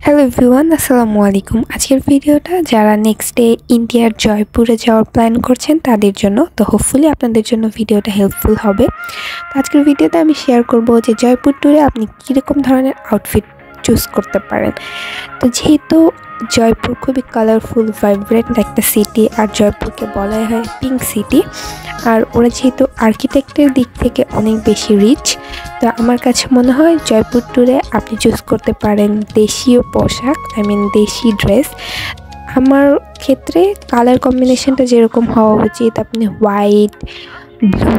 Hello everyone, আসসালামু আলাইকুম। আজকের ভিডিওটা যারা নেক্সট ডে ইন্ডিয়ার জয়পুরে যাওয়ার প্ল্যান করছেন তাদের জন্য, তো হোপফুলি আপনাদের জন্য ভিডিওটা হেল্পফুল হবে। তো আজকের ভিডিওতে আমি শেয়ার করব যে জয়পুর ট্যুরে আপনি কীরকম ধরনের আউটফিট চুজ করতে পারেন। তো যেহেতু জয়পুর খুবই কালারফুল ভাইব্রেন্ট একটা সিটি, আর জয়পুরকে বলাই হয় পিঙ্ক সিটি, আর ওরা যেহেতু আর্কিটেক্টের দিক থেকে অনেক বেশি রিচ, তো আমার কাছে মনে হয় জয়পুর ট্যুরে আপনি চুজ করতে পারেন দেশীয় পোশাক, দেশি ড্রেস। আমার ক্ষেত্রে কালার কম্বিনেশনটা যেরকম হওয়া উচিত, আপনি white, blue,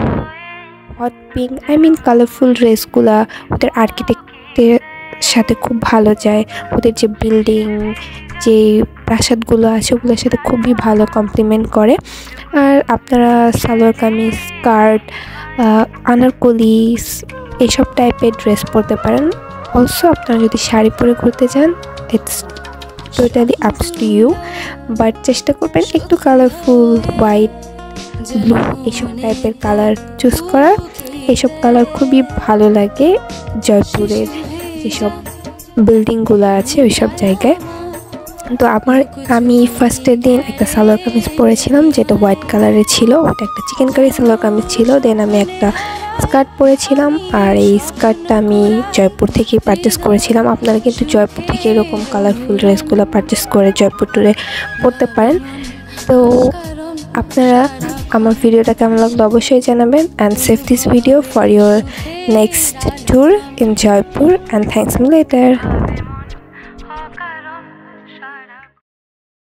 hot pink, colourful ড্রেসগুলা ওদের আর্কিটেক্টের সাথে খুব ভালো যায়। ওদের যে বিল্ডিং, যে প্রাসাদগুলো আছে ওগুলোর সাথে খুবই ভালো কমপ্লিমেন্ট করে। আর আপনারা সালোয়ার কামিজ, স্কার্ট, আনারকলি এইসব টাইপের ড্রেস পরতে পারেন। অলসো আপনারা যদি শাড়ি পরে ঘুরতে যান, ইটস টোটালি আপস টু ইউ, বাট চেষ্টা করবেন একটু কালারফুল, হোয়াইট, ব্লু এইসব টাইপের কালার চুজ করার। এইসব কালার খুবই ভালো লাগে জয়পুরের যেসব বিল্ডিংগুলো আছে ওই সব জায়গায়। তো আমি ফার্স্টের দিন একটা সালোয়ার কামিজ পরেছিলাম যেটা হোয়াইট কালারের ছিল, ওটা একটা চিকেন কারি সালোয়ার কামিজ ছিল। দেন আমি একটা স্কার্ট পরেছিলাম, আর এই স্কার্টটা আমি জয়পুর থেকেই পারচেস করেছিলাম। আপনারা কিন্তু জয়পুর থেকে এরকম কালারফুল ড্রেসগুলো পারচেস করে জয়পুর ট্যুরে পরতে পারেন। তো আপনারা আমার ভিডিওটা কেমন লাগলো অবশ্যই জানাবেন, and save this video for your next tour in Jaipur, and thanks me letter.